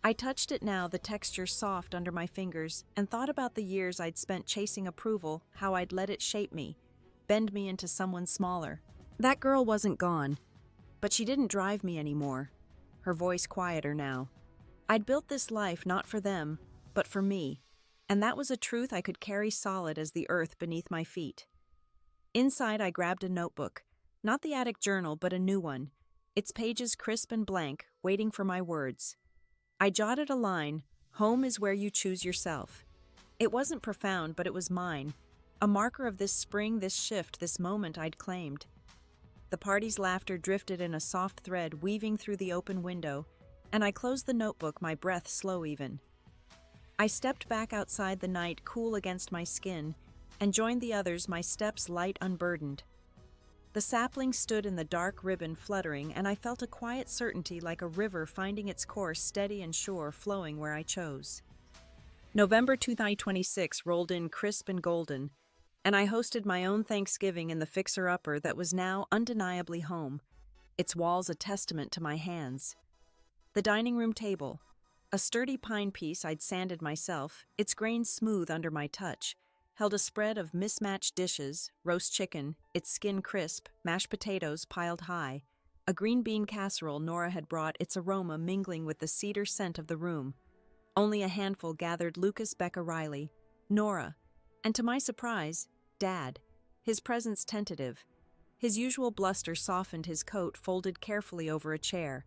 I touched it now, the texture soft under my fingers, and thought about the years I'd spent chasing approval, how I'd let it shape me, bend me into someone smaller. That girl wasn't gone, but she didn't drive me anymore, her voice quieter now. I'd built this life not for them, but for me, and that was a truth I could carry solid as the earth beneath my feet. Inside, I grabbed a notebook, not the attic journal, but a new one, its pages crisp and blank, waiting for my words. I jotted a line, "Home is where you choose yourself." It wasn't profound, but it was mine, a marker of this spring, this shift, this moment I'd claimed. The party's laughter drifted in a soft thread weaving through the open window, and I closed the notebook, my breath slow even. I stepped back outside, the night cool against my skin, and joined the others, my steps light, unburdened. The sapling stood in the dark, ribbon fluttering, and I felt a quiet certainty, like a river finding its course, steady and sure, flowing where I chose. November 2026 rolled in crisp and golden, and I hosted my own Thanksgiving in the fixer-upper that was now undeniably home, its walls a testament to my hands. The dining room table, a sturdy pine piece I'd sanded myself, its grains smooth under my touch, held a spread of mismatched dishes, roast chicken, its skin crisp, mashed potatoes piled high, A green bean casserole Nora had brought, its aroma mingling with the cedar scent of the room. Only a handful gathered: Lucas, Becca, Riley, Nora, and to my surprise, Dad, his presence tentative. His usual bluster softened, his coat folded carefully over a chair.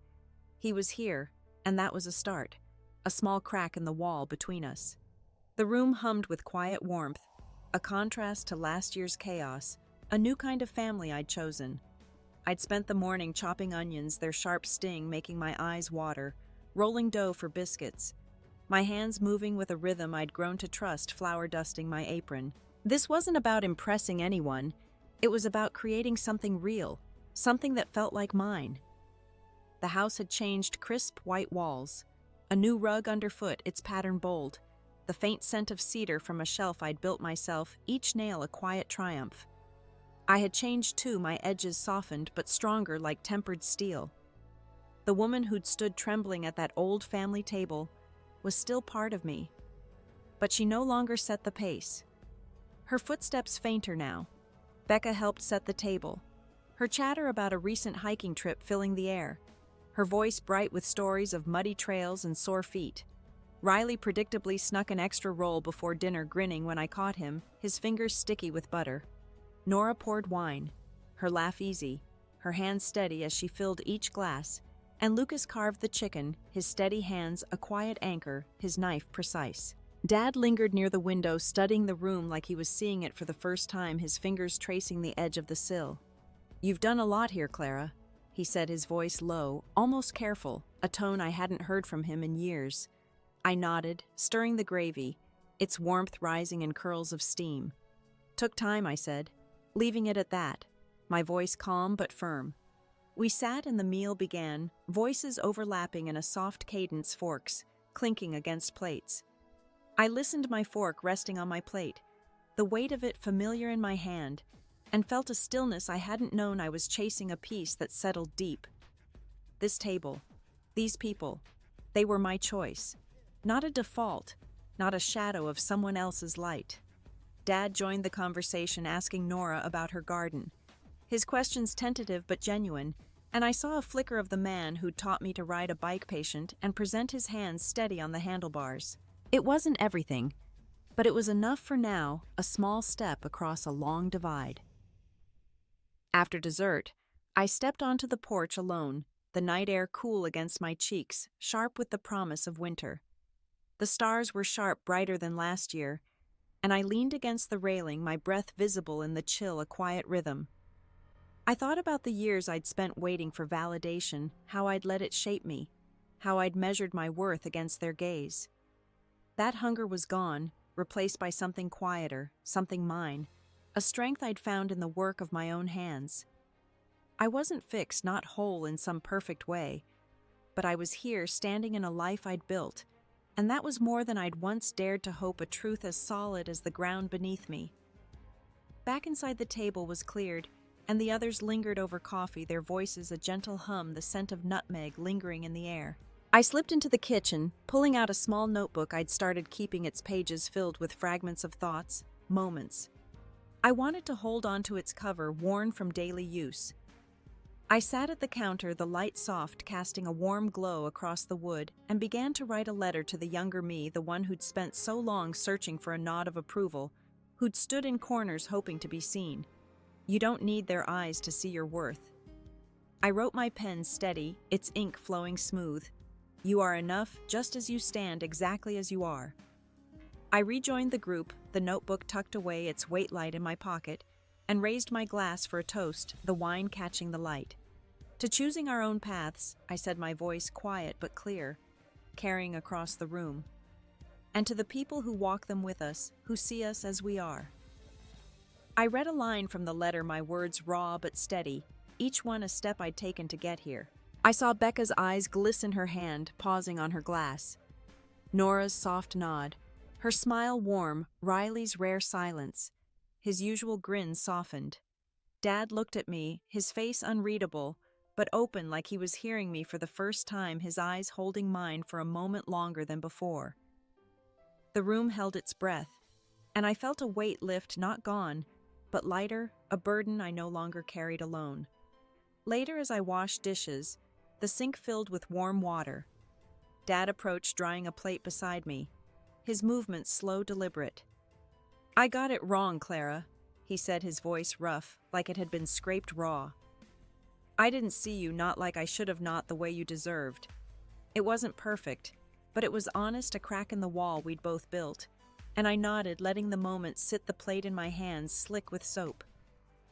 He was here, and that was a start, a small crack in the wall between us. The room hummed with quiet warmth, a contrast to last year's chaos, a new kind of family I'd chosen. I'd spent the morning chopping onions, their sharp sting making my eyes water, rolling dough for biscuits, my hands moving with a rhythm I'd grown to trust, flour dusting my apron. This wasn't about impressing anyone, it was about creating something real, something that felt like mine. The house had changed: crisp white walls, a new rug underfoot, its pattern bold, the faint scent of cedar from a shelf I'd built myself, each nail a quiet triumph. I had changed too, my edges softened but stronger like tempered steel. The woman who'd stood trembling at that old family table was still part of me, but she no longer set the pace. Her footsteps fainter now. Becca helped set the table, her chatter about a recent hiking trip filling the air, her voice bright with stories of muddy trails and sore feet. Riley predictably snuck an extra roll before dinner, grinning when I caught him, his fingers sticky with butter. Nora poured wine, her laugh easy, her hands steady as she filled each glass, and Lucas carved the chicken, his steady hands a quiet anchor, his knife precise. Dad lingered near the window, studying the room like he was seeing it for the first time, his fingers tracing the edge of the sill. "You've done a lot here, Clara," he said, his voice low, almost careful, a tone I hadn't heard from him in years. I nodded, stirring the gravy, its warmth rising in curls of steam. "Took time," I said, leaving it at that, my voice calm but firm. We sat and the meal began, voices overlapping in a soft cadence, forks clinking against plates. I listened, my fork resting on my plate, the weight of it familiar in my hand, and felt a stillness I hadn't known. I was chasing a peace that settled deep. This table, these people, they were my choice. Not a default, not a shadow of someone else's light. Dad joined the conversation, asking Nora about her garden. His questions tentative but genuine, and I saw a flicker of the man who'd taught me to ride a bike patient and present his hands steady on the handlebars. It wasn't everything, but it was enough for now, a small step across a long divide. After dessert, I stepped onto the porch alone, the night air cool against my cheeks, sharp with the promise of winter. The stars were sharp, brighter than last year, and I leaned against the railing, my breath visible in the chill, a quiet rhythm. I thought about the years I'd spent waiting for validation, how I'd let it shape me, how I'd measured my worth against their gaze. That hunger was gone, replaced by something quieter, something mine, a strength I'd found in the work of my own hands. I wasn't fixed, not whole in some perfect way, but I was here, standing in a life I'd built, and that was more than I'd once dared to hope, a truth as solid as the ground beneath me. Back inside, the table was cleared, and the others lingered over coffee, their voices a gentle hum, the scent of nutmeg lingering in the air. I slipped into the kitchen, pulling out a small notebook I'd started keeping, its pages filled with fragments of thoughts, moments. I wanted to hold on to its cover, worn from daily use. I sat at the counter, the light soft, casting a warm glow across the wood, and began to write a letter to the younger me, the one who'd spent so long searching for a nod of approval, who'd stood in corners hoping to be seen. You don't need their eyes to see your worth. I wrote, my pen steady, its ink flowing smooth. You are enough, just as you stand, exactly as you are. I rejoined the group, the notebook tucked away, its weight light in my pocket, and raised my glass for a toast, the wine catching the light. To choosing our own paths, I said, my voice quiet but clear, carrying across the room. And to the people who walk them with us, who see us as we are. I read a line from the letter, my words raw but steady, each one a step I'd taken to get here. I saw Becca's eyes glisten, her hand pausing on her glass. Nora's soft nod, her smile warm, Riley's rare silence. His usual grin softened. Dad looked at me, his face unreadable, but open like he was hearing me for the first time, his eyes holding mine for a moment longer than before. The room held its breath, and I felt a weight lift, not gone, but lighter, a burden I no longer carried alone. Later, as I washed dishes, the sink filled with warm water. Dad approached, drying a plate beside me, his movements slow, deliberate. "I got it wrong, Clara," he said, his voice rough, like it had been scraped raw. "I didn't see you, not like I should have, not the way you deserved. It wasn't perfect, but it was honest, a crack in the wall we'd both built." And I nodded, letting the moment sit, the plate in my hands slick with soap.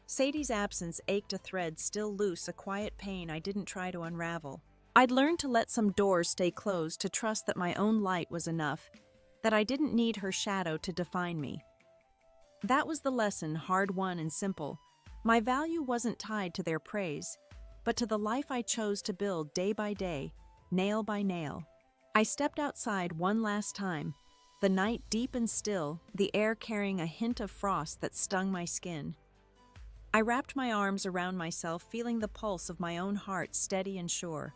Sadie's absence ached, a thread still loose, a quiet pain I didn't try to unravel. I'd learned to let some doors stay closed, to trust that my own light was enough, that I didn't need her shadow to define me. That was the lesson, hard won and simple. My value wasn't tied to their praise, but to the life I chose to build day by day, nail by nail. I stepped outside one last time, the night deep and still, the air carrying a hint of frost that stung my skin. I wrapped my arms around myself, feeling the pulse of my own heart steady and sure.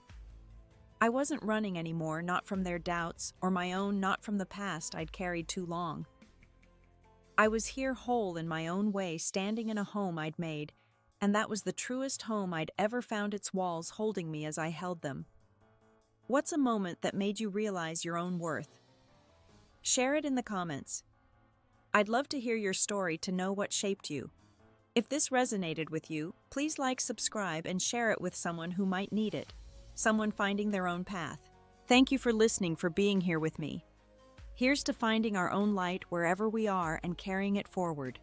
I wasn't running anymore, not from their doubts, or my own, not from the past I'd carried too long. I was here, whole in my own way, standing in a home I'd made, and that was the truest home I'd ever found, its walls holding me as I held them. What's a moment that made you realize your own worth? Share it in the comments. I'd love to hear your story, to know what shaped you. If this resonated with you, please like, subscribe, and share it with someone who might need it, someone finding their own path. Thank you for listening, for being here with me. Here's to finding our own light wherever we are and carrying it forward.